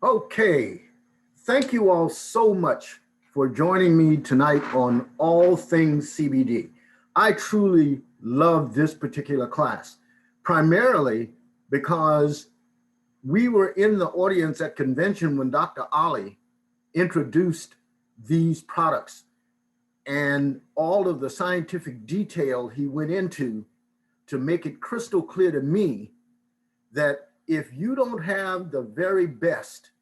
Okay, thank you all so much for joining me tonight on All Things CBD. I truly love this particular class, primarily because we were in the audience at convention when Dr. Ali introduced these products and all of the scientific detail he went into to make it crystal clear to me that if you don't have the very best,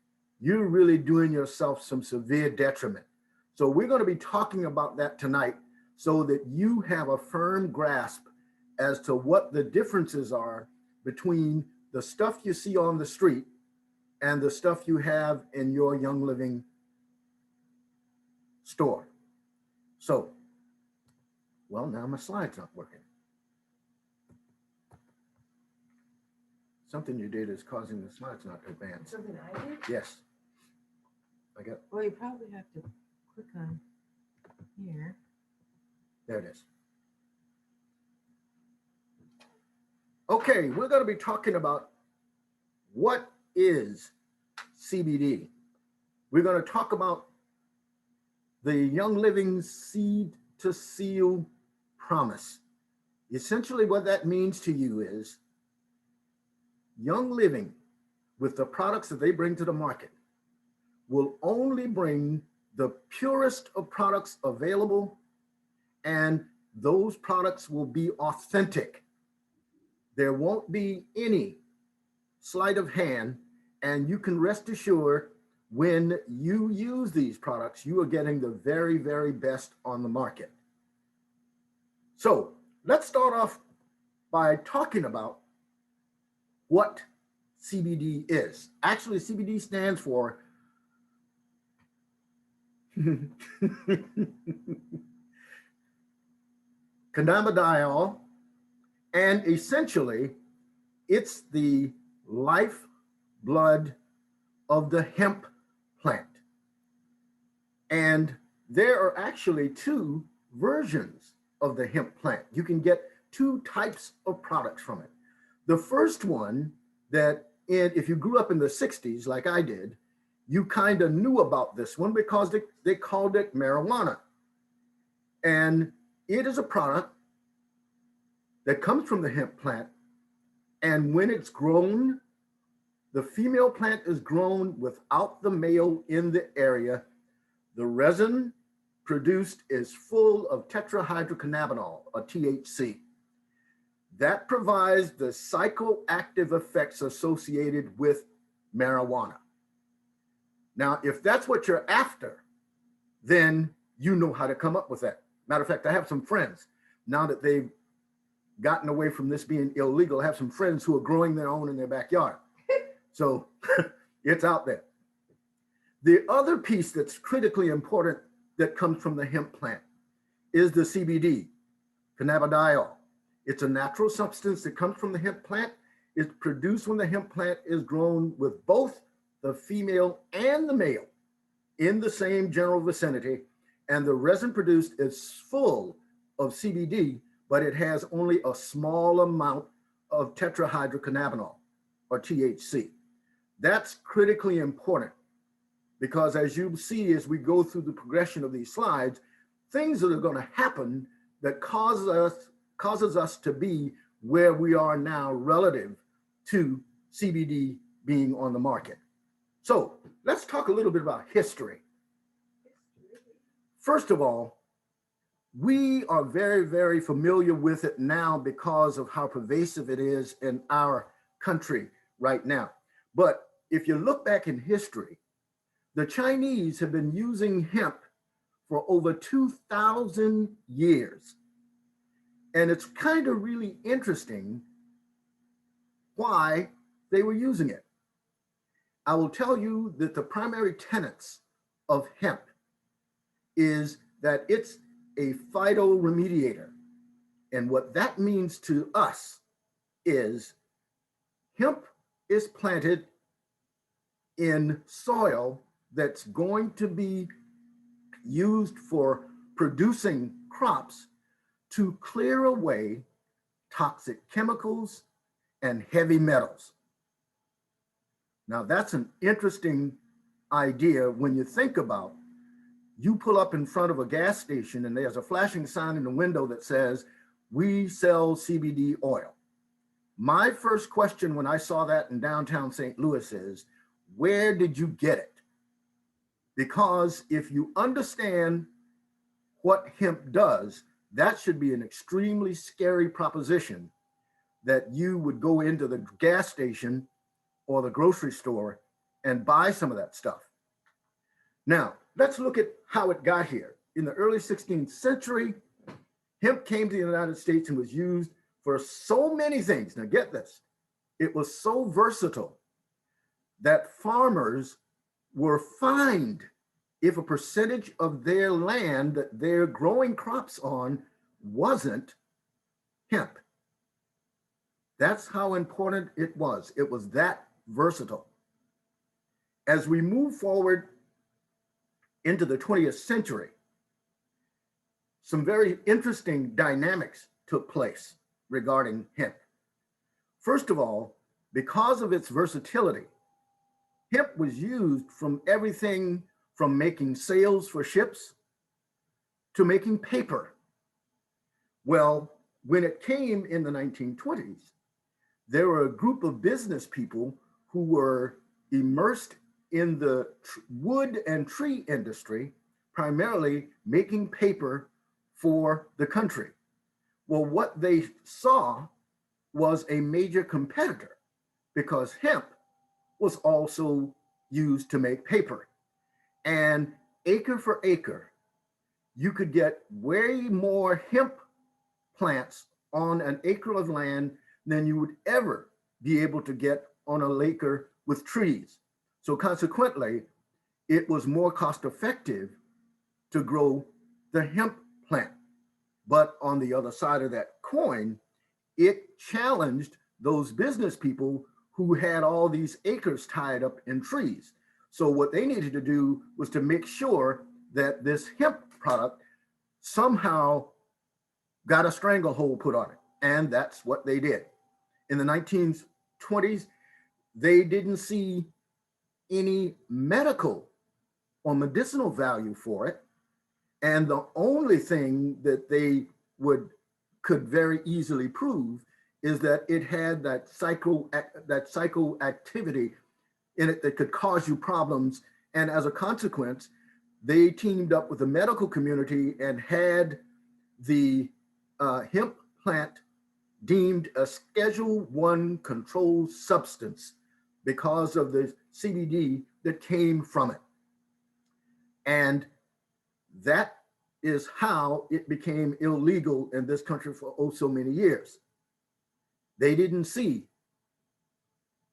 you're really doing yourself some severe detriment. So we're going to be talking about that tonight so that you have a firm grasp as to what the differences are between the stuff you see on the street and the stuff you have in your Young Living store. So, well, now my slide's not working. Something you did is causing the slides not to advance. Something I did? Yes. I got. Well, you probably have to click on here. There it is. Okay, we're going to be talking about what is CBD. We're going to talk about the Young Living Seed to Seal promise. Essentially, what that means to you is Young Living, with the products that they bring to the market, will only bring the purest of products available, and those products will be authentic. There won't be any sleight of hand, and you can rest assured when you use these products, you are getting the very, very best on the market. So let's start off by talking about what CBD is. Actually, CBD stands for cannabidiol, and essentially it's the lifeblood of the hemp plant. And there are actually two versions of the hemp plant. You can get two types of products from it. The first one that if you grew up in the 60s, like I did, you kind of knew about this one because they called it marijuana. And it is a product that comes from the hemp plant. And when it's grown, the female plant is grown without the male in the area. The resin produced is full of tetrahydrocannabinol, or THC. That provides the psychoactive effects associated with marijuana. Now, if that's what you're after, then you know how to come up with that. Matter of fact, I have some friends, now that they've gotten away from this being illegal, I have some friends who are growing their own in their backyard. So it's out there. The other piece that's critically important that comes from the hemp plant is the CBD, cannabidiol. It's a natural substance that comes from the hemp plant. It's produced when the hemp plant is grown with both the female and the male in the same general vicinity. And the resin produced is full of CBD, but it has only a small amount of tetrahydrocannabinol, or THC. That's critically important because, as you see as we go through the progression of these slides, things that are going to happen that causes us to be where we are now relative to CBD being on the market. So let's talk a little bit about history. First of all, we are very, very familiar with it now because of how pervasive it is in our country right now. But if you look back in history, the Chinese have been using hemp for over 2,000 years. And it's kind of really interesting why they were using it. I will tell you that the primary tenets of hemp is that it's a phytoremediator. And what that means to us is hemp is planted in soil that's going to be used for producing crops to clear away toxic chemicals and heavy metals. Now, that's an interesting idea when you think about you pull up in front of a gas station and there's a flashing sign in the window that says, "We sell CBD oil." My first question when I saw that in downtown St. Louis is, where did you get it? Because if you understand what hemp does, that should be an extremely scary proposition that you would go into the gas station or the grocery store and buy some of that stuff. Now, let's look at how it got here. In the early 16th century, hemp came to the United States and was used for so many things. Now, get this, it was so versatile that farmers were fined if a percentage of their land that they're growing crops on wasn't hemp. That's how important it was. It was that versatile. As we move forward into the 20th century, some very interesting dynamics took place regarding hemp. First of all, because of its versatility, hemp was used from everything from making sails for ships to making paper. Well, when it came in the 1920s, there were a group of business people who were immersed in the wood and tree industry, primarily making paper for the country. Well, what they saw was a major competitor because hemp was also used to make paper. And acre for acre, you could get way more hemp plants on an acre of land than you would ever be able to get on an acre with trees. So consequently, it was more cost effective to grow the hemp plant. But on the other side of that coin, it challenged those business people who had all these acres tied up in trees. So what they needed to do was to make sure that this hemp product somehow got a stranglehold put on it. And that's what they did. In the 1920s, they didn't see any medical or medicinal value for it. And the only thing that they could very easily prove is that it had that psychoactivity in it that could cause you problems. And as a consequence, they teamed up with the medical community and had the hemp plant deemed a Schedule I controlled substance because of the CBD that came from it. And that is how it became illegal in this country for oh so many years. They didn't see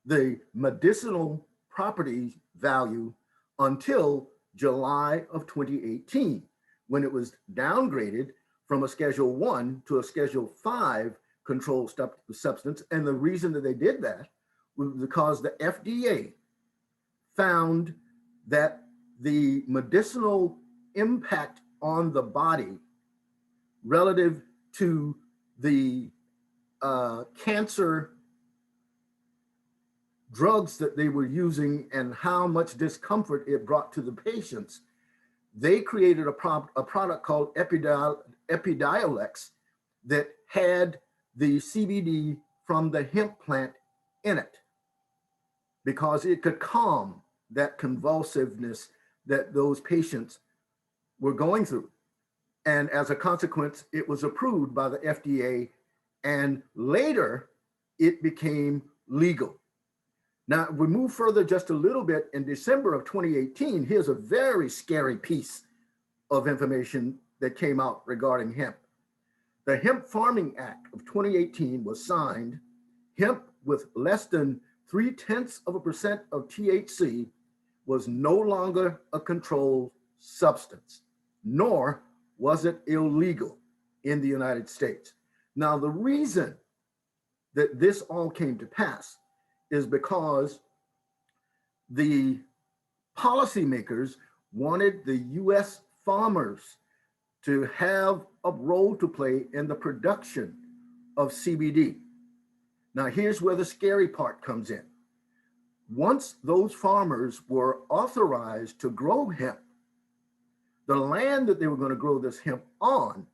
the medicinal properties value until July of 2018, when it was downgraded from a Schedule I to a Schedule V controlled substance. And the reason that they did that was because the FDA found that the medicinal impact on the body relative to the cancer drugs that they were using and how much discomfort it brought to the patients, they created a product called Epidiolex that had the CBD from the hemp plant in it because it could calm that convulsiveness that those patients were going through. And as a consequence, it was approved by the FDA, and later it became legal. Now, we move further just a little bit. In December of 2018, here's a very scary piece of information that came out regarding hemp. The Hemp Farming Act of 2018 was signed. Hemp with less than 0.3% of THC was no longer a controlled substance, nor was it illegal in the United States. Now, the reason that this all came to pass is because the policymakers wanted the US farmers to have a role to play in the production of CBD. Now, here's where the scary part comes in. Once those farmers were authorized to grow hemp, the land that they were going to grow this hemp on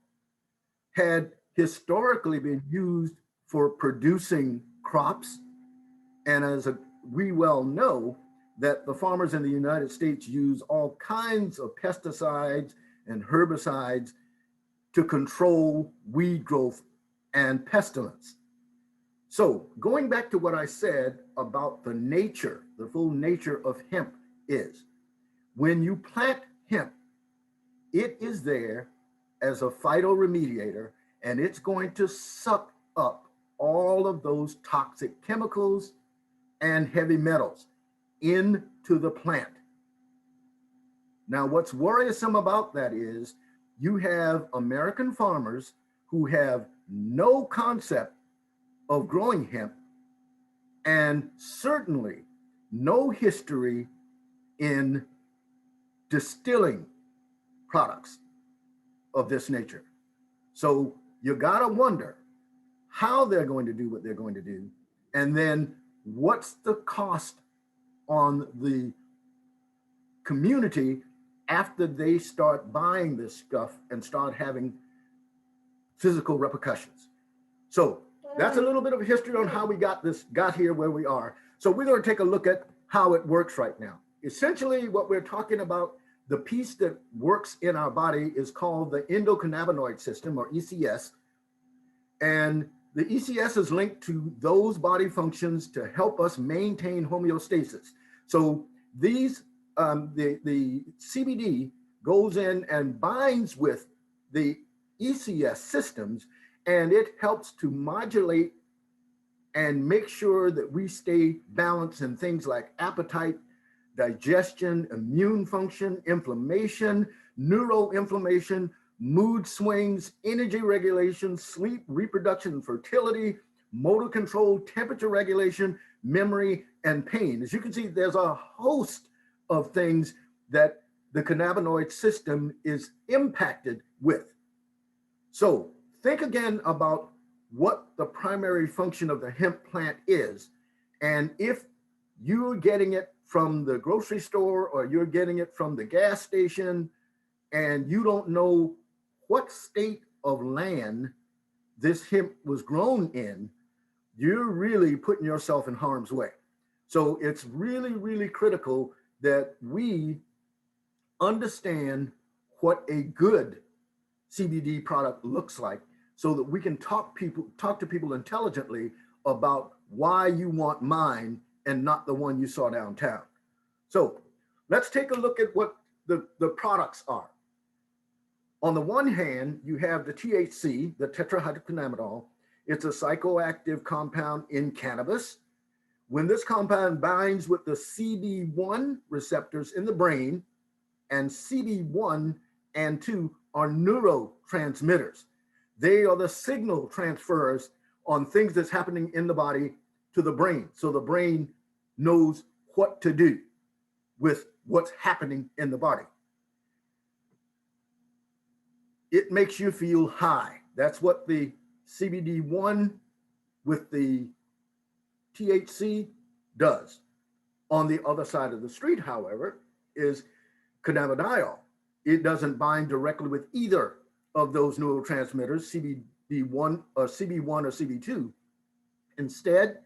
had historically been used for producing crops. And we well know that the farmers in the United States use all kinds of pesticides and herbicides to control weed growth and pestilence. So going back to what I said about the nature, the full nature of hemp is, when you plant hemp, it is there as a phytoremediator, and it's going to suck up all of those toxic chemicals and heavy metals into the plant. Now, what's worrisome about that is you have American farmers who have no concept of growing hemp and certainly no history in distilling products of this nature. So you gotta wonder how they're going to do what they're going to do, and then what's the cost on the community after they start buying this stuff and start having physical repercussions. So that's a little bit of history on how we got here where we are. So we're going to take a look at how it works right now. Essentially, what we're talking about, the piece that works in our body is called the endocannabinoid system, or ECS. And the ECS is linked to those body functions to help us maintain homeostasis. So these, the CBD goes in and binds with the ECS systems, and it helps to modulate and make sure that we stay balanced in things like appetite, digestion, immune function, inflammation, neuroinflammation, mood swings, energy regulation, sleep, reproduction, and fertility, motor control, temperature regulation, memory, and pain. As you can see, there's a host of things that the cannabinoid system is impacted with. So think again about what the primary function of the hemp plant is. And if you're getting it from the grocery store or you're getting it from the gas station and you don't know what state of land this hemp was grown in, you're really putting yourself in harm's way. So it's really, really critical that we understand what a good CBD product looks like, so that we can talk to people intelligently about why you want mine and not the one you saw downtown. So let's take a look at what the products are. On the one hand, you have the THC, the tetrahydrocannabinol. It's a psychoactive compound in cannabis. When this compound binds with the CB1 receptors in the brain, and CB1 and 2 are neurotransmitters. They are the signal transfers on things that's happening in the body to the brain. So the brain knows what to do with what's happening in the body. It makes you feel high. That's what the CBD1 with the THC does. On the other side of the street, however, is cannabidiol. It doesn't bind directly with either of those neurotransmitters, CBD1 or CB1 or CB2. Instead,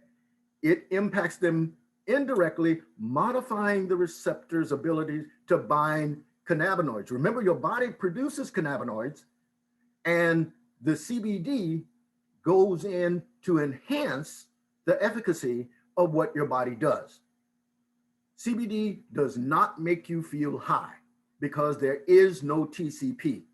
it impacts them indirectly, modifying the receptor's ability to bind cannabinoids. Remember, your body produces cannabinoids, and the CBD goes in to enhance the efficacy of what your body does. CBD does not make you feel high because there is no THC.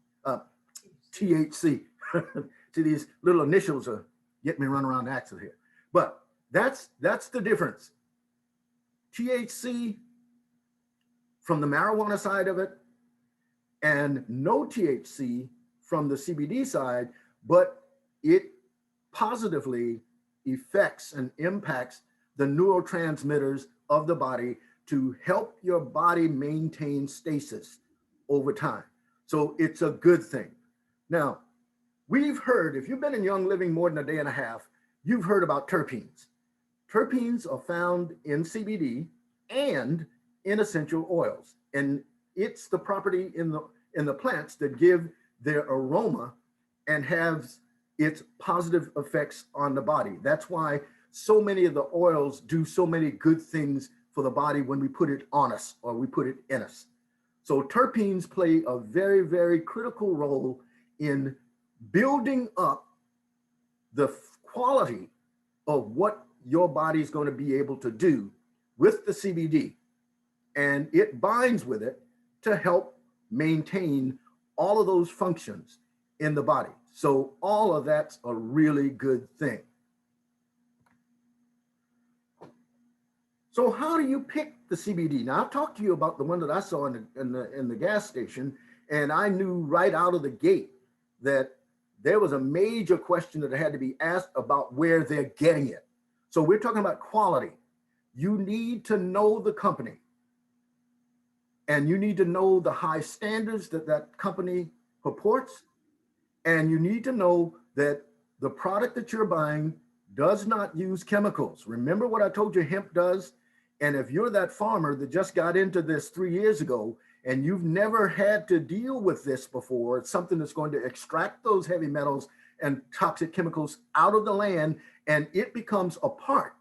See, these little initials are getting me run around the axle here. But that's the difference. THC from the marijuana side of it, and no THC from the CBD side, but it positively affects and impacts the neurotransmitters of the body to help your body maintain stasis over time. So it's a good thing. Now, we've heard, if you've been in Young Living more than a day and a half, you've heard about terpenes. Terpenes are found in CBD and in essential oils. And it's the property in the plants that give their aroma and has its positive effects on the body. That's why so many of the oils do so many good things for the body when we put it on us or we put it in us. So terpenes play a very, very critical role in building up the quality of what your body is going to be able to do with the CBD. And it binds with it to help maintain all of those functions in the body. So all of that's a really good thing. So how do you pick the CBD? Now I've talked to you about the one that I saw in the gas station, and I knew right out of the gate that there was a major question that had to be asked about where they're getting it. So we're talking about quality. You need to know the company, and you need to know the high standards that that company purports, and you need to know that the product that you're buying does not use chemicals. Remember what I told you hemp does? And if you're that farmer that just got into this 3 years ago and you've never had to deal with this before, it's something that's going to extract those heavy metals and toxic chemicals out of the land, and it becomes a part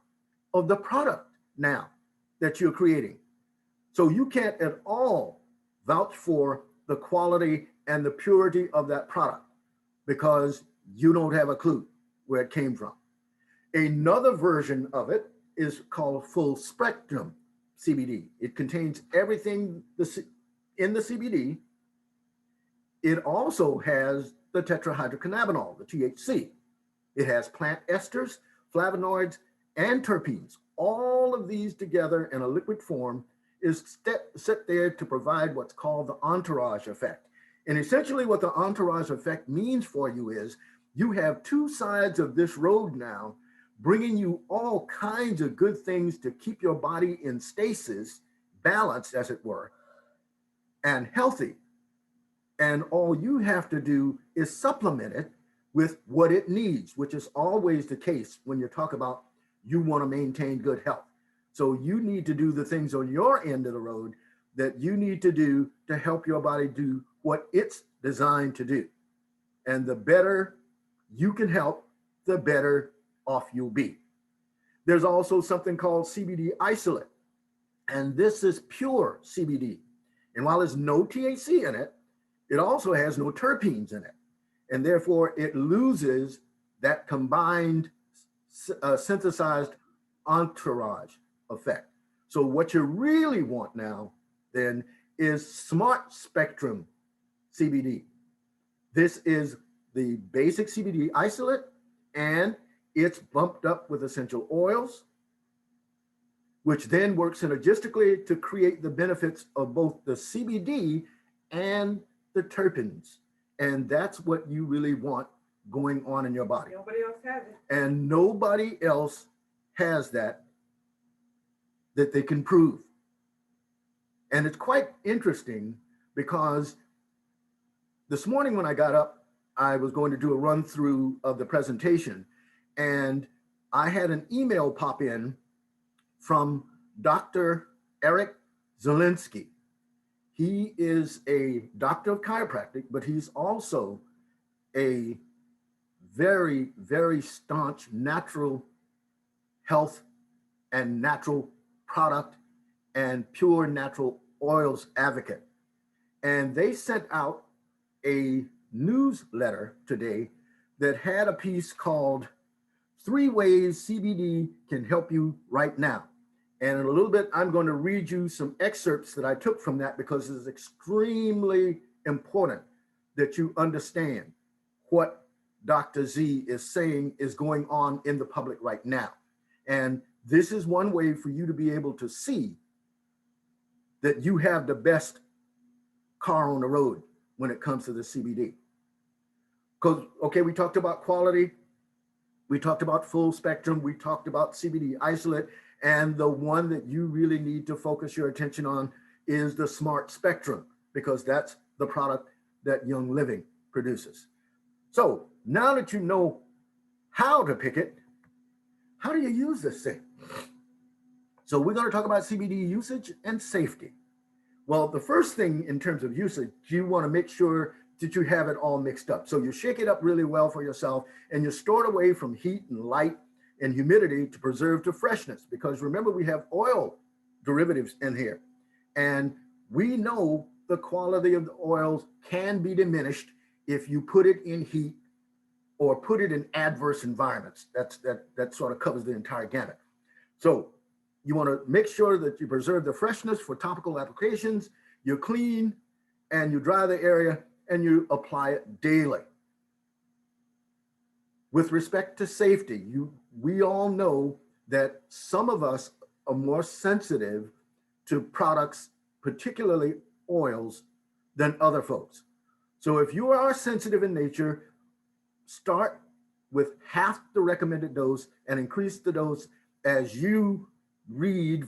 of the product now that you're creating. So you can't at all vouch for the quality and the purity of that product because you don't have a clue where it came from. Another version of it is called full spectrum CBD. It contains everything in the CBD. It also has the tetrahydrocannabinol, the THC. It has plant esters, flavonoids, and terpenes. All of these together in a liquid form is set there to provide what's called the entourage effect. And essentially what the entourage effect means for you is you have two sides of this road now bringing you all kinds of good things to keep your body in stasis, balanced as it were, and healthy. And all you have to do is supplement it with what it needs, which is always the case when you talk about you want to maintain good health. So you need to do the things on your end of the road that you need to do to help your body do what it's designed to do. And the better you can help, the better off you'll be. There's also something called CBD isolate, and this is pure CBD. And while there's no THC in it, it also has no terpenes in it. And therefore it loses that combined synthesized entourage effect. So what you really want now then is smart spectrum CBD. This is the basic CBD isolate, and it's bumped up with essential oils, which then works synergistically to create the benefits of both the CBD and the terpenes. And that's what you really want going on in your body. Nobody else has it. And nobody else has that they can prove. And it's quite interesting because this morning when I got up, I was going to do a run through of the presentation, and I had an email pop in from Dr. Eric Zielinski. He is a doctor of chiropractic, but he's also a very, very staunch natural health and natural product and pure natural oils advocate. And they sent out a newsletter today that had a piece called 3 Ways CBD Can Help You Right Now. And in a little bit, I'm going to read you some excerpts that I took from that because it's extremely important that you understand what Dr. Z is saying is going on in the public right now. And this is one way for you to be able to see that you have the best car on the road when it comes to the CBD. Because, okay, we talked about quality, we talked about full spectrum, we talked about CBD isolate, and the one that you really need to focus your attention on is the smart spectrum, because that's the product that Young Living produces. So now that you know how to pick it, how do you use this thing? So we're going to talk about CBD usage and safety. Well, the first thing in terms of usage, you want to make sure that you have it all mixed up. So you shake it up really well for yourself, and you store it away from heat and light and humidity to preserve the freshness. Because remember, we have oil derivatives in here, and we know the quality of the oils can be diminished if you put it in heat or put it in adverse environments. That sort of covers the entire gamut. So you want to make sure that you preserve the freshness for topical applications. You clean and you dry the area and you apply it daily. With respect to safety, we all know that some of us are more sensitive to products, particularly oils, than other folks. So if you are sensitive in nature, start with half the recommended dose and increase the dose as you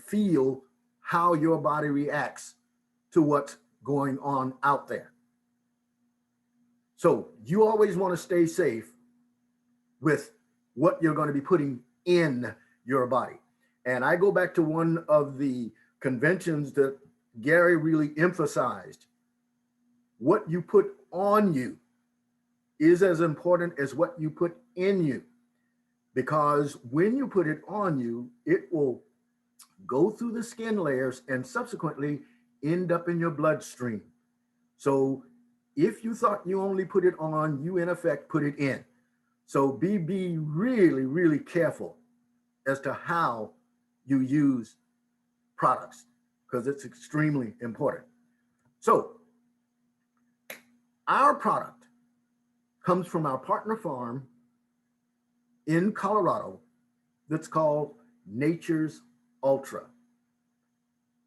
feel how your body reacts to what's going on out there. So you always want to stay safe with what you're going to be putting in your body. And I go back to one of the conventions that Gary really emphasized. What you put on you is as important as what you put in you, because when you put it on you, it will go through the skin layers and subsequently end up in your bloodstream. So if you thought you only put it on, you in effect put it in. So be really, really careful as to how you use products, because it's extremely important. So our product comes from our partner farm in Colorado that's called Nature's Ultra.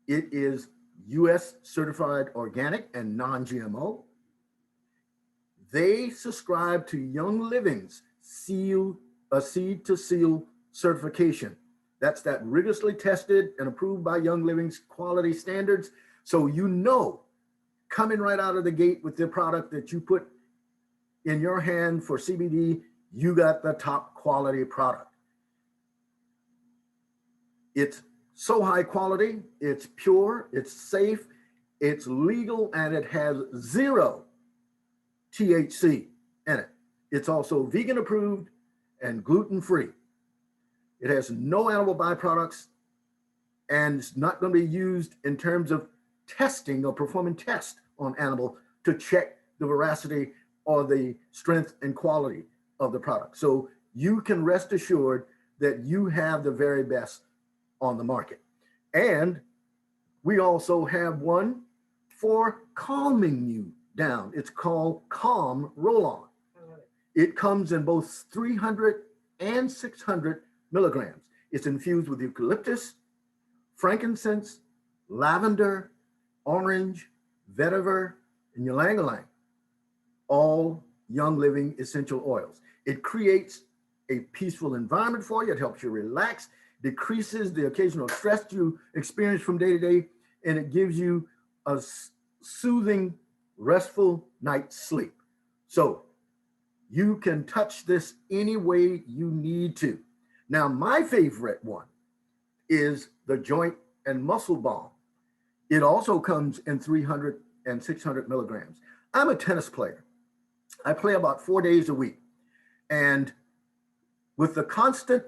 It is US certified organic and non-GMO. They subscribe to Young Living's seed to seal certification. That's that rigorously tested and approved by Young Living's quality standards. So you know, coming right out of the gate with the product that you put in your hand for CBD, you got the top quality product. It's so high quality, it's pure, it's safe, it's legal, and it has 0 THC in it. It's also vegan approved and gluten-free. It has no animal byproducts, and it's not going to be used in terms of testing or performing tests on animal to check the veracity or the strength and quality of the product. So you can rest assured that you have the very best on the market. And we also have one for calming you down. It's called Calm Rollon. It comes in both 300 and 600 milligrams. It's infused with eucalyptus, frankincense, lavender, orange, vetiver, and ylang ylang, all Young Living essential oils. It creates a peaceful environment for you. It helps you relax, decreases the occasional stress you experience from day to day, and it gives you a soothing, restful night's sleep. So you can touch this any way you need to. Now, my favorite one is the joint and muscle balm. It also comes in 300 and 600 milligrams. I'm a tennis player. I play about 4 days a week. And with the constant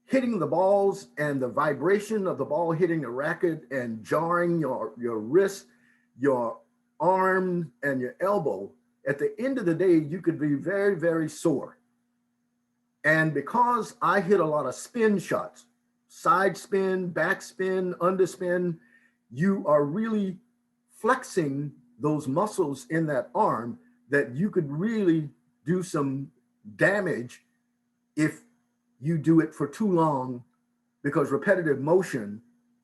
hitting the balls and the vibration of the ball hitting the racket and jarring your wrist, your arm, and your elbow, at the end of the day, you could be very, very sore. And because I hit a lot of spin shots, side spin, back spin, underspin, you are really flexing those muscles in that arm that you could really do some damage if you do it for too long, because repetitive motion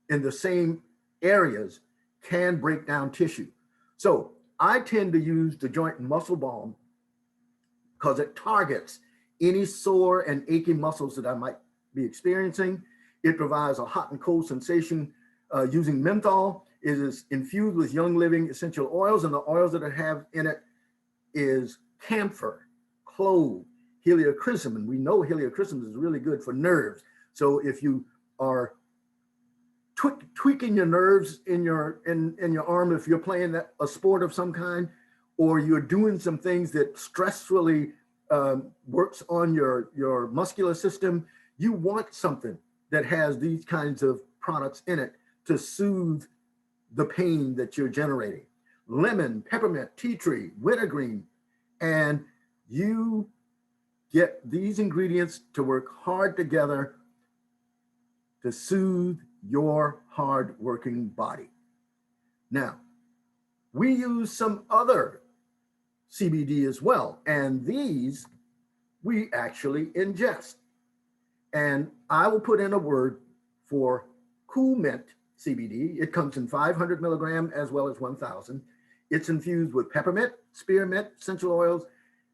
in the same areas can break down tissue. So I tend to use the joint and muscle balm because it targets any sore and aching muscles that I might be experiencing. It provides a hot and cold sensation using menthol. It is infused with Young Living essential oils, and the oils that I have in it is camphor, clove, heliochrysum, and we know heliochrysum is really good for nerves. So if you are tweaking your nerves in your arm, if you're playing a sport of some kind, or you're doing some things that stressfully works on your muscular system, you want something that has these kinds of products in it to soothe the pain that you're generating. Lemon, peppermint, tea tree, wintergreen, and you get these ingredients to work hard together to soothe your hard-working body. Now, we use some other CBD as well, and these we actually ingest. And I will put in a word for Cool Mint CBD. It comes in 500 milligram as well as 1,000. It's infused with peppermint, spearmint, essential oils.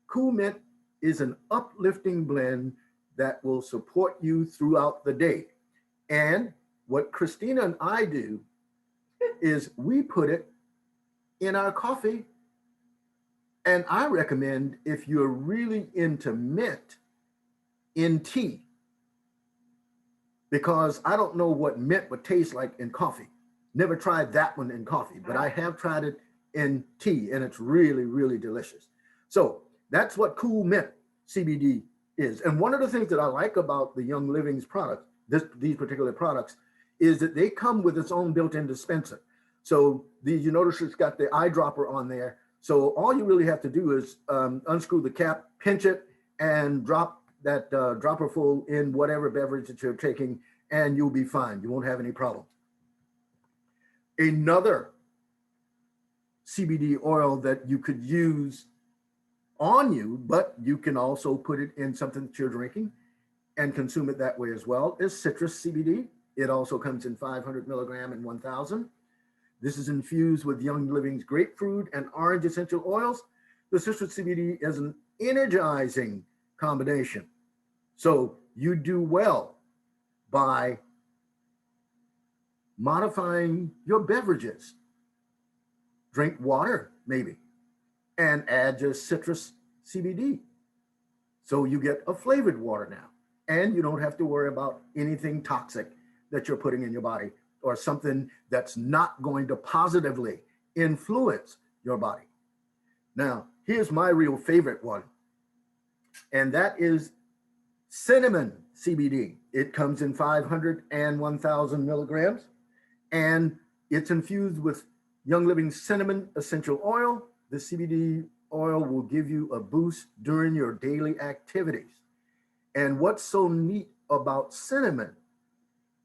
Cool Mint is an uplifting blend that will support you throughout the day. And what Christina and I do is we put it in our coffee. And I recommend, if you're really into mint, in tea, because I don't know what mint would taste like in coffee. Never tried that one in coffee, but I have tried it in tea, and it's really, really delicious. So that's what Cool Mint CBD is. And one of the things that I like about the Young Living's products, these particular products, is that they come with its own built-in dispenser. So you notice it's got the eyedropper on there. So all you really have to do is unscrew the cap, pinch it, and drop that dropper full in whatever beverage that you're taking, and you'll be fine. You won't have any problems. Another CBD oil that you could use on you, but you can also put it in something that you're drinking and consume it that way as well, is citrus CBD. It also comes in 500 milligram and 1,000. This is infused with Young Living's grapefruit and orange essential oils. The citrus CBD is an energizing combination. So you do well by modifying your beverages. Drink water, maybe, and add your citrus CBD. So you get a flavored water now, and you don't have to worry about anything toxic that you're putting in your body or something that's not going to positively influence your body. Now, here's my real favorite one, and that is cinnamon CBD. It comes in 500 and 1,000 milligrams, and it's infused with Young Living cinnamon essential oil. The CBD oil will give you a boost during your daily activities. And what's so neat about cinnamon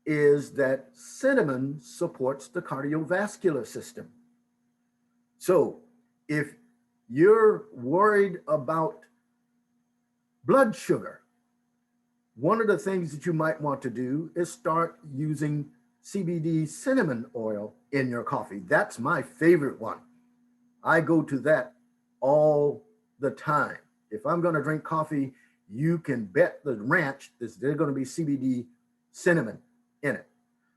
is that cinnamon supports the cardiovascular system. So if you're worried about blood sugar, one of the things that you might want to do is start using CBD cinnamon oil in your coffee. That's my favorite one. I go to that all the time. If I'm going to drink coffee, you can bet the ranch that there's going to be CBD cinnamon in it.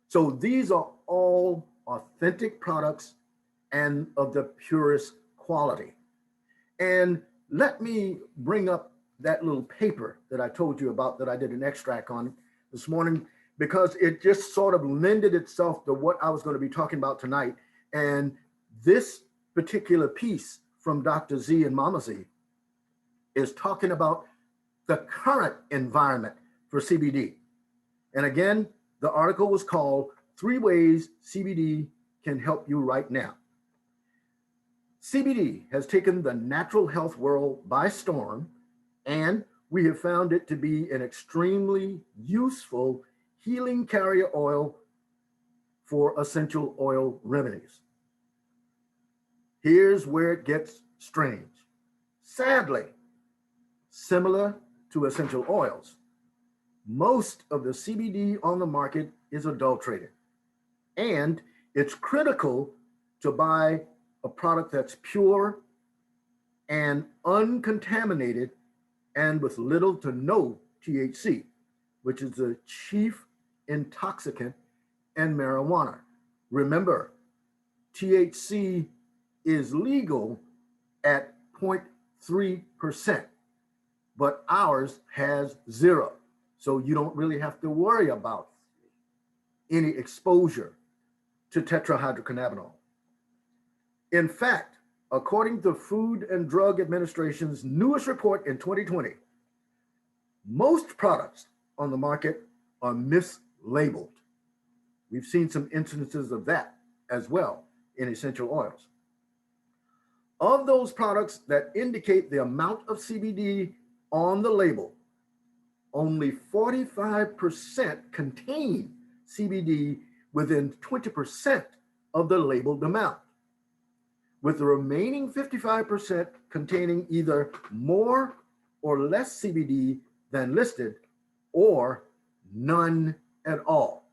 So these are all authentic products and of the purest quality. And let me bring up that little paper that I told you about that I did an extract on this morning, because it just sort of lended itself to what I was going to be talking about tonight. And this particular piece from Dr. Z and Mama Z is talking about the current environment for CBD. And again, the article was called 3 Ways CBD Can Help You Right Now. CBD has taken the natural health world by storm, and we have found it to be an extremely useful healing carrier oil for essential oil remedies. Here's where it gets strange. Sadly, similar to essential oils, most of the CBD on the market is adulterated, and it's critical to buy a product that's pure and uncontaminated and with little to no THC, which is the chief intoxicant in marijuana. Remember, THC is legal at 0.3%. but ours has 0. So you don't really have to worry about any exposure to tetrahydrocannabinol. In fact, according to Food and Drug Administration's newest report in 2020, most products on the market are mislabeled. We've seen some instances of that as well in essential oils. Of those products that indicate the amount of CBD on the label, only 45% contain CBD within 20% of the labeled amount, with the remaining 55% containing either more or less CBD than listed, or none at all.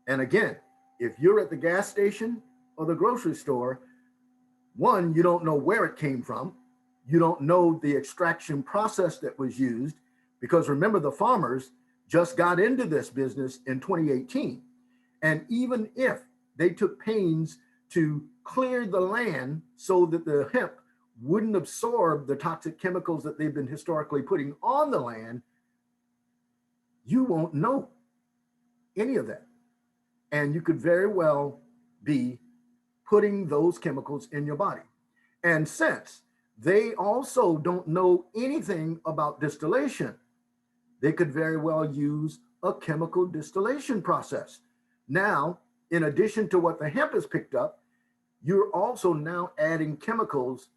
And again, if you're at the gas station or the grocery store, one, you don't know where it came from. You don't know the extraction process that was used, because remember, the farmers just got into this business in 2018. And even if they took pains to clear the land so that the hemp wouldn't absorb the toxic chemicals that they've been historically putting on the land, you won't know any of that. And you could very well be putting those chemicals in your body. And since they also don't know anything about distillation, they could very well use a chemical distillation process. Now, in addition to what the hemp has picked up, you're also now adding chemicals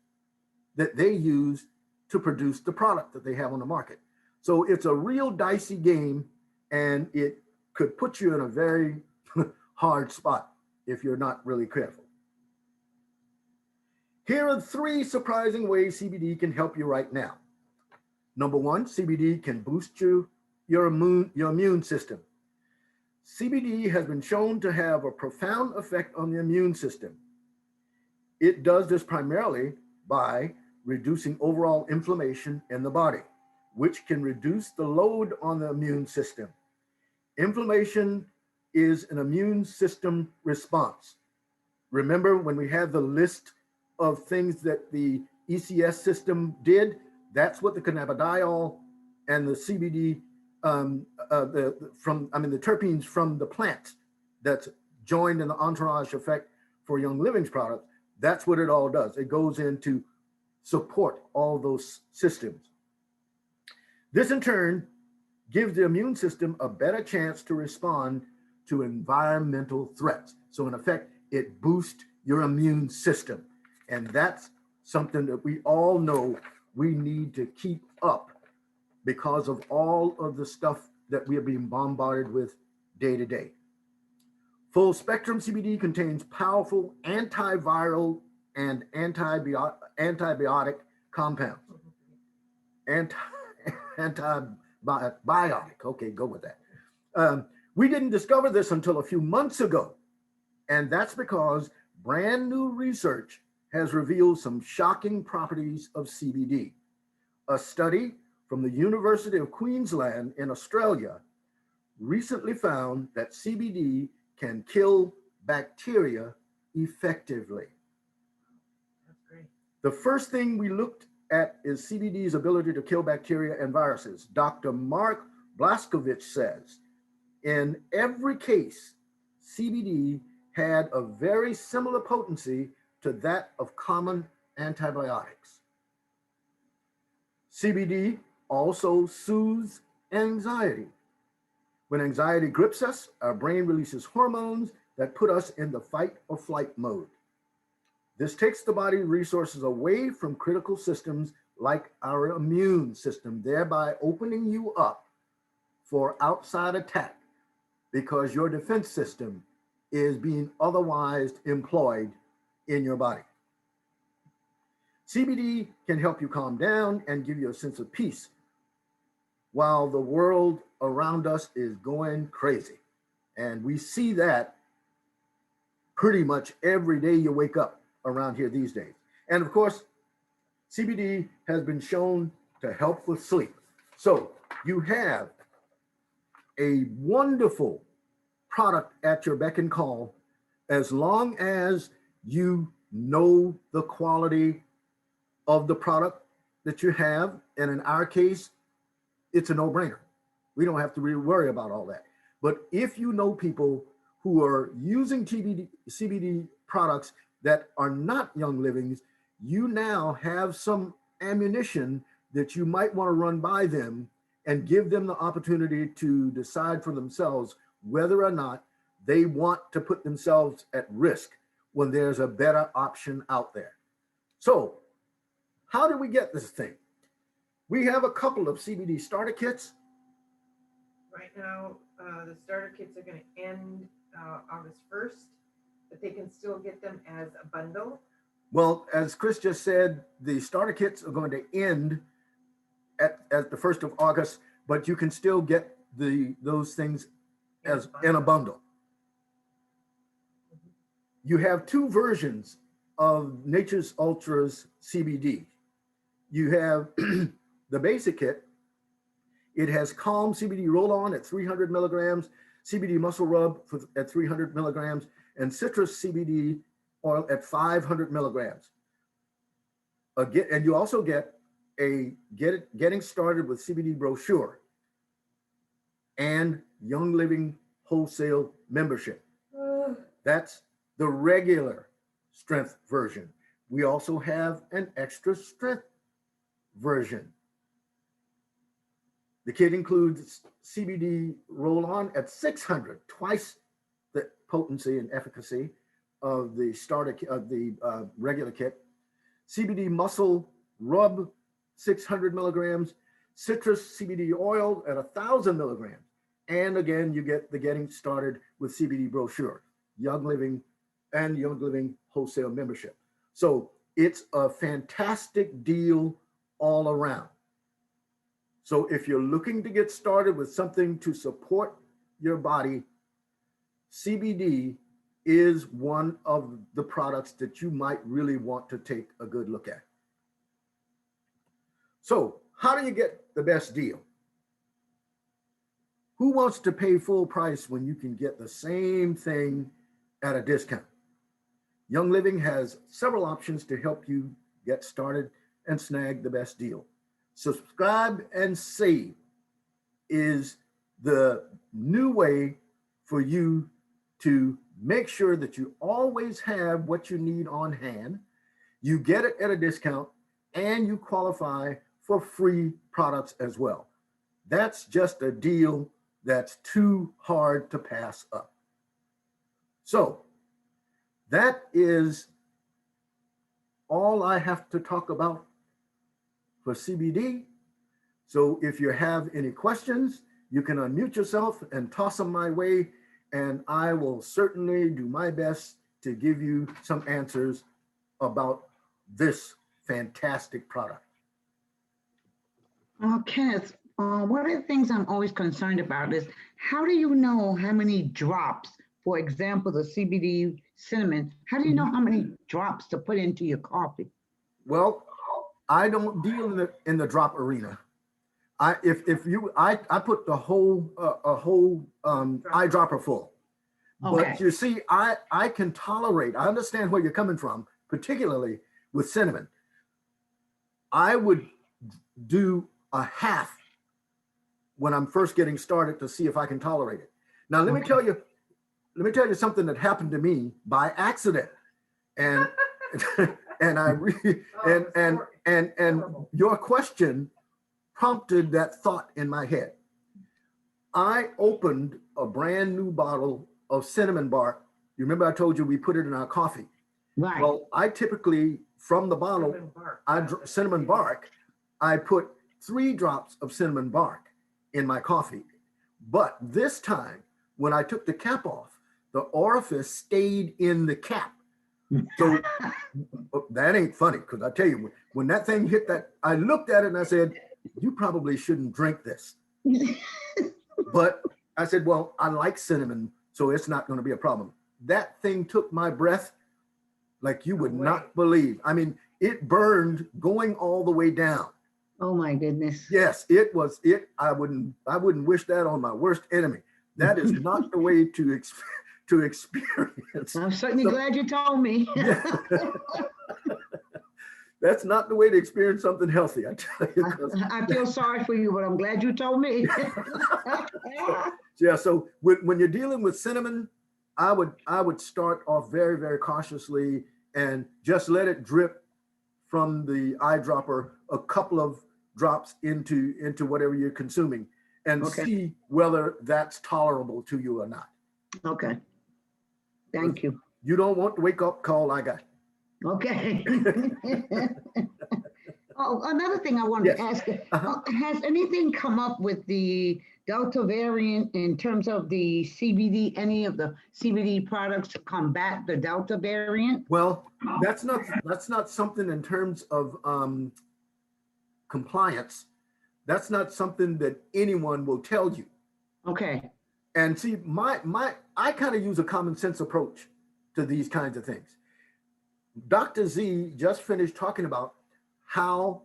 that they use to produce the product that they have on the market. So it's a real dicey game, and it could put you in a very hard spot if you're not really careful. Here are 3 surprising ways CBD can help you right now. Number 1, CBD can boost your immune system. CBD has been shown to have a profound effect on the immune system. It does this primarily by reducing overall inflammation in the body, which can reduce the load on the immune system. Inflammation is an immune system response. Remember when we had the list of things that the ECS system did? That's what the cannabidiol and the CBD, the terpenes from the plant that's joined in the entourage effect for Young Living's product. That's what it all does. It goes in to support all those systems. This in turn gives the immune system a better chance to respond to environmental threats. So in effect, it boosts your immune system. And that's something that we all know we need to keep up because of all of the stuff that we are being bombarded with day to day. Full spectrum CBD contains powerful antiviral and antibiotic compounds. Antibiotic, okay, go with that. We didn't discover this until a few months ago, and that's because brand new research has revealed some shocking properties of CBD. A study from the University of Queensland in Australia recently found that CBD can kill bacteria effectively. That's great. The first thing we looked at is CBD's ability to kill bacteria and viruses. Dr. Mark Blaskovich says, in every case, CBD had a very similar potency to that of common antibiotics. CBD also soothes anxiety. When anxiety grips us, our brain releases hormones that put us in the fight or flight mode. This takes the body resources away from critical systems like our immune system, thereby opening you up for outside attack because your defense system is being otherwise employed in your body. CBD can help you calm down and give you a sense of peace while the world around us is going crazy. And we see that pretty much every day you wake up around here these days. And of course, CBD has been shown to help with sleep. So you have a wonderful product at your beck and call, as long as you know the quality of the product that you have, and in our case, it's a no-brainer. We don't have to really worry about all that. But if you know people who are using CBD products that are not Young Livings, you now have some ammunition that you might want to run by them and give them the opportunity to decide for themselves whether or not they want to put themselves at risk when there's a better option out there. So how do we get this thing? We have a couple of CBD starter kits. Right now, the starter kits are going to end August 1st, but they can still get them as a bundle. Well, as Chris just said, the starter kits are going to end at the 1st of August, but you can still get those things as in a bundle. You have two versions of Nature's Ultras CBD. You have the basic kit. It has Calm CBD Rollon at 300 milligrams, CBD Muscle Rub at 300 milligrams, and Citrus CBD oil at 500 milligrams. And you also get a Getting Started with CBD brochure and Young Living wholesale membership. That's the regular strength version. We also have an extra strength version. The kit includes CBD roll-on at 600, twice the potency and efficacy of the regular kit. CBD muscle rub, 600 milligrams. Citrus CBD oil at 1,000 milligrams. And again, you get the Getting Started with CBD brochure, Young Living and Young Living wholesale membership. So it's a fantastic deal all around. So if you're looking to get started with something to support your body, CBD is one of the products that you might really want to take a good look at. So how do you get the best deal? Who wants to pay full price when you can get the same thing at a discount? Young Living has several options to help you get started and snag the best deal. Subscribe and Save is the new way for you to make sure that you always have what you need on hand, you get it at a discount, and you qualify for free products as well. That's just a deal that's too hard to pass up. So that is all I have to talk about for CBD. So if you have any questions, you can unmute yourself and toss them my way, and I will certainly do my best to give you some answers about this fantastic product. Kenneth, one of the things I'm always concerned about is how do you know how many drops, for example, the CBD cinnamon, how do you know how many drops to put into your coffee? Well, I don't deal in the drop arena. I put the whole eyedropper full. Okay. But you see, I can tolerate. I understand where you're coming from, particularly with cinnamon. I would do a half when I'm first getting started to see if I can tolerate it. Now let me tell you something that happened to me by accident, and and I really and your question prompted that thought in my head. I opened a brand new bottle of cinnamon bark. You remember I told you we put it in our coffee. Right. Well, I typically from the bottle cinnamon bark, I put 3 drops of cinnamon bark in my coffee. But this time, when I took the cap off, the orifice stayed in the cap. So that ain't funny, because I tell you, when that thing hit that, I looked at it and I said, you probably shouldn't drink this. But I said, well, I like cinnamon, so it's not going to be a problem. That thing took my breath like you would not believe. I mean, it burned going all the way down. Oh my goodness. Yes, it was it. I wouldn't wish that on my worst enemy. That is not the way to experience. I'm certainly glad you told me. That's not the way to experience something healthy, I tell you. 'Cause I feel sorry for you, but I'm glad you told me. yeah, so when you're dealing with cinnamon, I would start off very, very cautiously and just let it drip from the eyedropper a couple of drops into whatever you're consuming and Okay. see whether that's tolerable to you or not. Okay. Thank you. You don't want the wake up call I got. Okay. Oh, another thing I wanted Yes. to ask, Uh-huh. has anything come up with the Delta variant in terms of the CBD, any of the CBD products to combat the Delta variant? Well, that's not something in terms of compliance. That's not something that anyone will tell you. Okay. And see, I kind of use a common sense approach to these kinds of things. Dr. Z just finished talking about how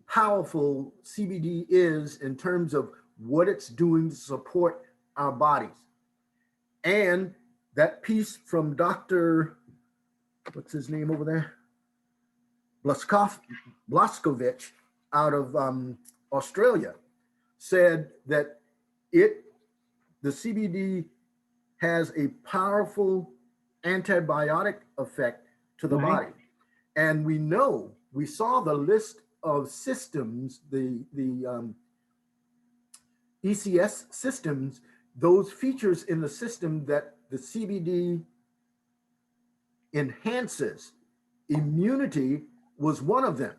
powerful CBD is in terms of what it's doing to support our bodies. And that piece from Dr. what's his name over there? Blaskovich out of Australia said that the CBD has a powerful antibiotic effect to the Right. body. And we saw the list of systems, the ECS systems, those features in the system that the CBD enhances. Immunity was one of them.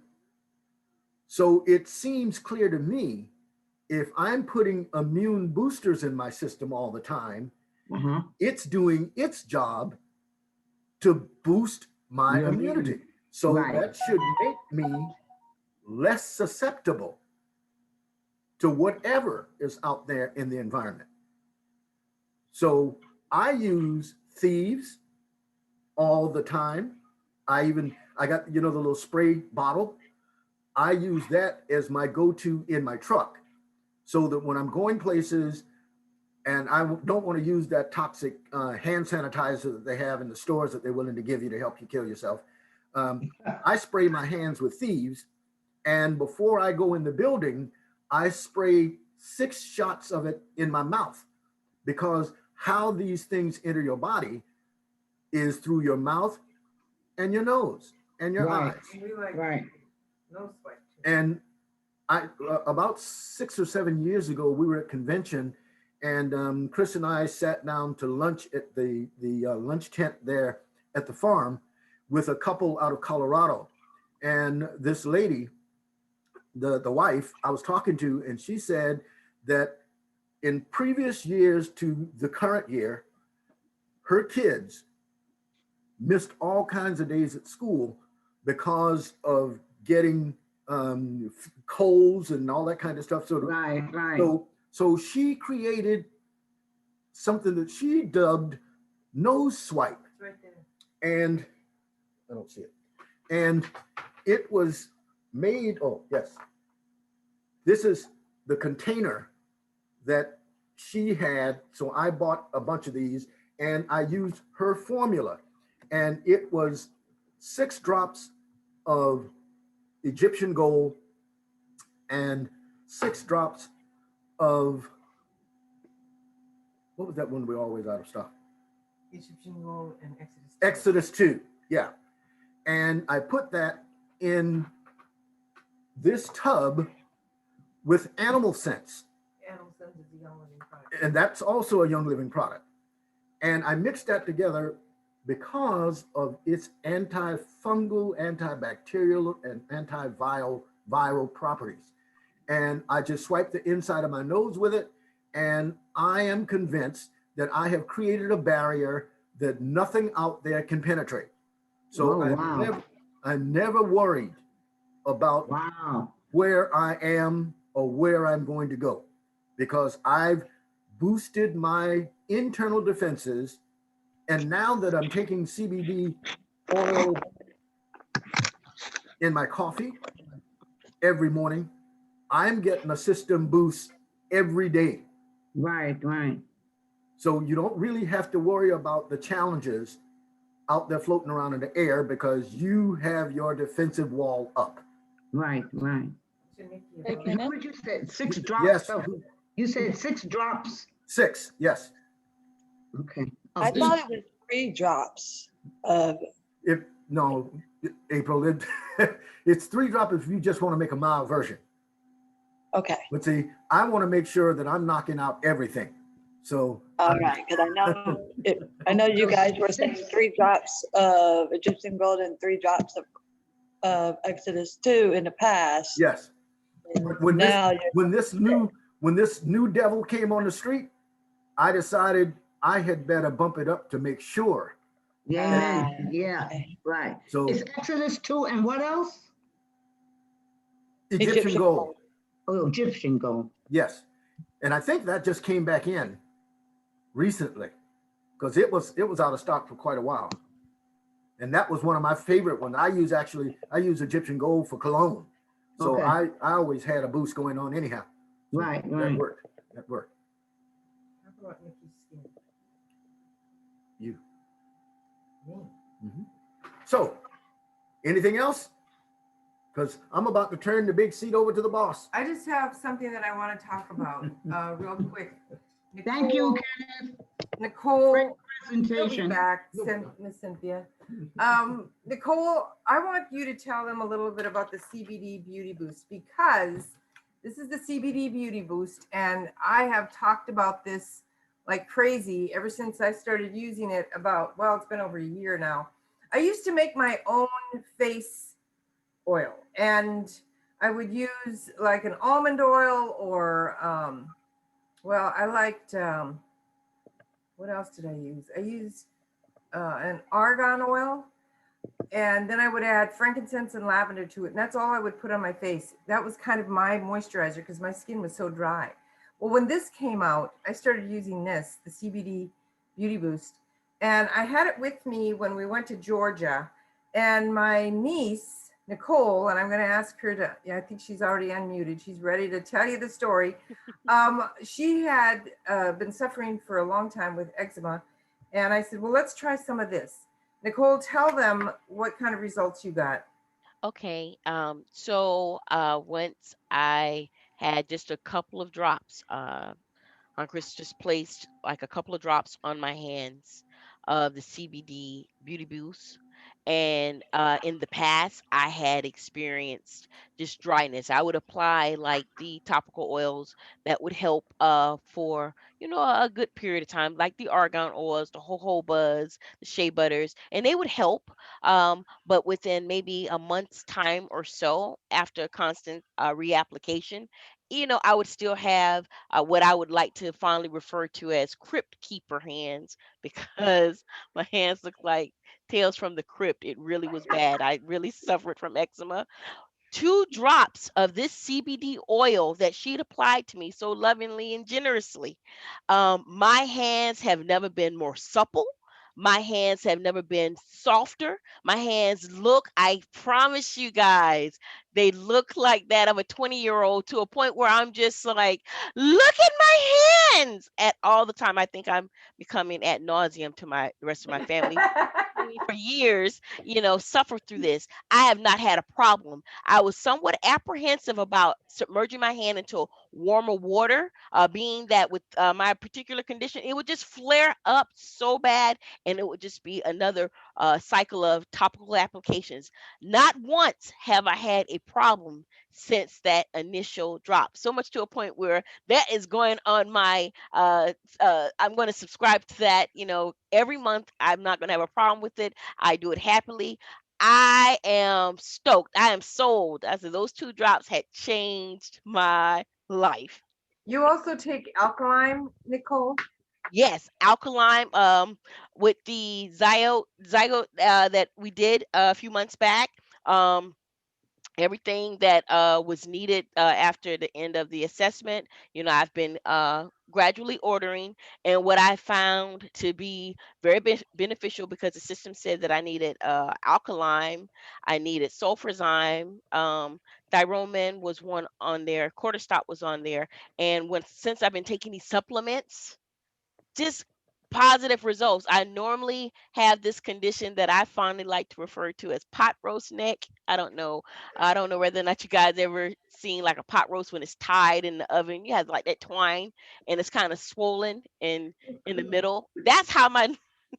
So it seems clear to me, if I'm putting immune boosters in my system all the time, Uh-huh. it's doing its job to boost my Your immunity. immunity. So Right. that should make me less susceptible to whatever is out there in the environment. So I use thieves all the time. I got, the little spray bottle. I use that as my go-to in my truck so that when I'm going places and I don't want to use that toxic hand sanitizer that they have in the stores that they're willing to give you to help you kill yourself, I spray my hands with thieves. And before I go in the building, I spray 6 shots of it in my mouth, because how these things enter your body is through your mouth and your nose and your Right. eyes. And we like Right. nose swipe too. And about 6 or 7 years ago, we were at convention, and Chris and I sat down to lunch at the lunch tent there at the farm with a couple out of Colorado. And this lady, the wife I was talking to, and she said that in previous years to the current year, her kids missed all kinds of days at school because of getting colds and all that kind of stuff. Right. Right. So she created something that she dubbed nose swipe. It's right there. And I don't see it. And it was made, oh, yes. This is the container that she had. So I bought a bunch of these and I used her formula. And it was 6 drops of Egyptian gold and 6 drops of, what was that one we always out of stock? Egyptian gold and Exodus. Exodus 2, yeah. And I put that in this tub with animal scents. Animal Sense is a young living product. And that's also a Young Living product. And I mixed that together because of its antifungal, antibacterial, and antiviral properties. And I just swiped the inside of my nose with it. And I am convinced that I have created a barrier that nothing out there can penetrate. So Oh, wow. I'm never worried about Wow. where I am or where I'm going to go, because I've boosted my internal defenses. And now that I'm taking CBD oil in my coffee every morning, I'm getting a system boost every day. Right. Right. So you don't really have to worry about the challenges out there floating around in the air because you have your defensive wall up. Right, right. To Nikki Hey, about And Kenneth? what did you say? 6 drops Yes, of, you said 6 drops? six. Yes. Okay. I Of This, thought each. it was 3 drops of, if no, April, it's 3 drops if you just want to make a mild version. okay, But see, I want to make sure that I'm knocking out everything. So all right, because I know you guys were saying 3 drops of Egyptian gold and 3 drops of Exodus 2 in the past. yes, And when this now you're, when this new when this new devil came on the street, I decided I had better bump it up to make sure. Yeah, ah, amen. Yeah, okay. right. So It's Exodus 2 and what else? Egyptian Egyptian gold, gold. Oh, Egyptian gold. yes, and I think that just came back in recently because it was out of stock for quite a while, and that was one of my favorite ones. I use Egyptian gold for cologne, so Okay. I always had a boost going on anyhow. So Right, that right. worked. That worked. talk about Nikki's skin. You. Me. Mhm. So, anything else? Because I'm about to turn the big seat over to the boss. I just have something that I want to talk about real quick. Thank you, Nicole. Great She'll be presentation. back, Miss Cynthia. Nicole, I want you to tell them a little bit about the CBD Beauty Boost because this is the CBD Beauty Boost, and I have talked about this like crazy ever since I started using it it's been over a year now. I used to make my own face oil, and I would use like an almond oil or, I liked, what else did I use? I used an argan oil, and then I would add frankincense and lavender to it. And that's all I would put on my face. That was kind of my moisturizer because my skin was so dry. Well, when this came out, I started using this, the CBD Beauty Boost. And I had it with me when we went to Georgia. And my niece, Nicole, and I'm going to ask her to, yeah, I think she's already unmuted. She's ready to tell you the story. She had been suffering for a long time with eczema. And I said, well, let's try some of this. Nicole, tell them what kind of results you got. Okay. Once I had just a couple of drops, Chris just placed like a couple of drops on my hands of the CBD Beauty Boost. And in the past, I had experienced just dryness. I would apply like the topical oils that would help for a good period of time, like the argan oils, the jojoba's, the shea butters, and they would help. But within maybe a month's time or so, after constant reapplication, I would still have what I would like to fondly refer to as crypt keeper hands because my hands look like tales from the crypt. It really was bad. I really suffered from eczema. 2 drops of this CBD oil that she'd applied to me so lovingly and generously. My hands have never been more supple. My hands have never been softer. My hands look, I promise you guys, they look like that of a 20-year-old to a point where I'm just like, look at my hands at all the time. I think I'm becoming ad nauseum to the rest of my family. For years, suffered through this. I have not had a problem. I was somewhat apprehensive about submerging my hand into warmer water, being that with my particular condition, it would just flare up so bad and it would just be another cycle of topical applications. Not once have I had a problem since that initial drop. So much to a point where that is going on my I'm going to subscribe to that, every month. I'm not going to have a problem with it. I do it happily. I am stoked. I am sold. I said those 2 drops had changed my life. You also take alkaline, Nicole? Yes, alkaline with the zygote that we did a few months back. Um Everything that was needed after the end of the assessment, I've been gradually ordering. And what I found to be very beneficial, because the system said that I needed alkaline, I needed sulfurzyme, thyromin was one on there, cortisol was on there. And since I've been taking these supplements, just positive results. I normally have this condition that I fondly like to refer to as pot roast neck. I don't know. I don't know whether or not you guys ever seen like a pot roast when it's tied in the oven. You have like that twine and it's kind of swollen and in the middle. That's how my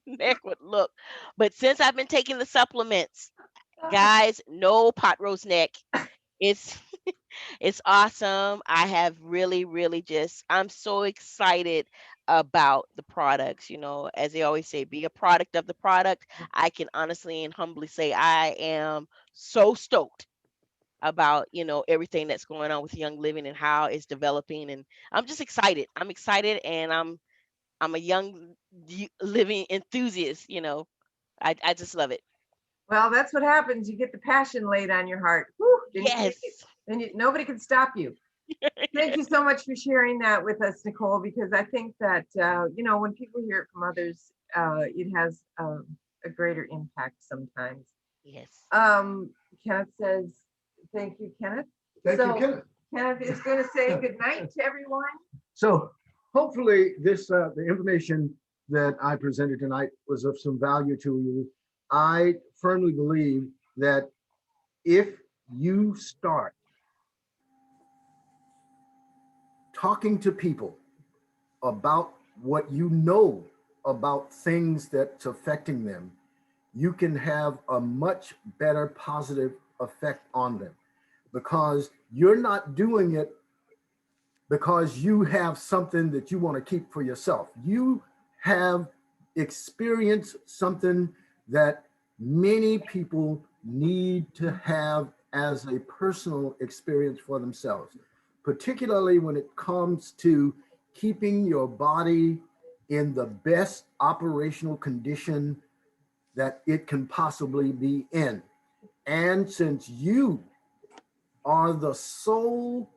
neck would look. But since I've been taking the supplements, guys, no pot roast neck. It's it's awesome. I have really, really just, I'm so excited about the products. You know, as they always say, be a product of the product. I can honestly and humbly say I am so stoked about, everything that's going on with Young Living and how it's developing. And I'm just excited. I'm excited and I'm a young living enthusiast. I just love it. Well, that's what happens. You get the passion laid on your heart. Whew, then you take Yes. it. Then nobody can stop you. Thank you so much for sharing that with us, Nicole, because I think that, when people hear it from others, it has a greater impact sometimes. Yes. Kenneth says, thank you, Kenneth. Thank So, you, Kenneth. Kenneth is going to say good night to everyone. So hopefully this, the information that I presented tonight was of some value to you. I firmly believe that if you start talking to people about what you know about things that's affecting them, you can have a much better positive effect on them, because you're not doing it because you have something that you want to keep for yourself. You have experienced something that many people need to have as a personal experience for themselves, particularly when it comes to keeping your body in the best operational condition that it can possibly be in. And since you are the sole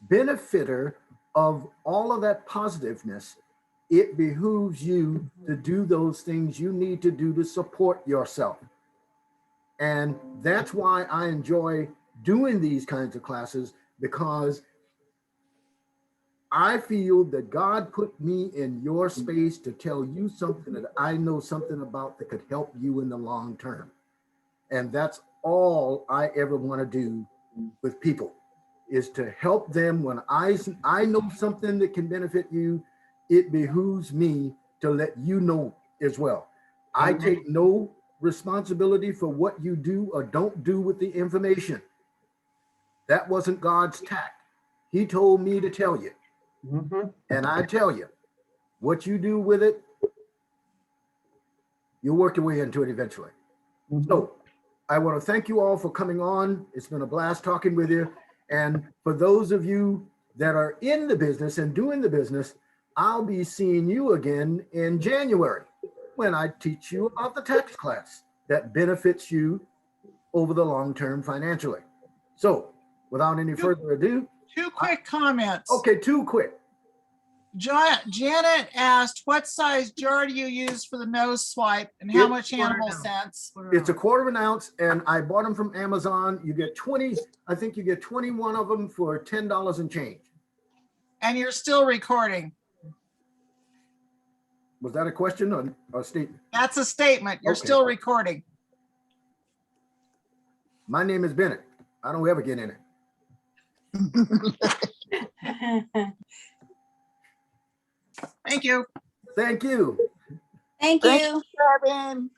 benefitor of all of that positiveness, it behooves you to do those things you need to do to support yourself. And that's why I enjoy doing these kinds of classes, because I feel that God put me in your space to tell you something that I know something about that could help you in the long term. And that's all I ever want to do with people, is to help them. When I know something that can benefit you, it behooves me to let you know as well. I take no responsibility for what you do or don't do with the information. That wasn't God's tact. He told me to tell you. And I tell you, what you do with it, you'll work your way into it eventually. So I want to thank you all for coming on. It's been a blast talking with you. And for those of you that are in the business and doing the business, I'll be seeing you again in January when I teach you about the tax class that benefits you over the long term financially. So without any further ado. Two quick comments. Okay, two quick. Janet asked, what size jar do you use for the nose swipe and how much animal scents? It's a quarter of an ounce, and I bought them from Amazon. You get 20, I think you get 21 of them for $10 and change. And you're still recording. Was that a question or a statement? That's a statement. You're Okay. still recording. My name is Bennett. I don't ever get in it. Thank you. Thank you. Thank Thank you. Robin.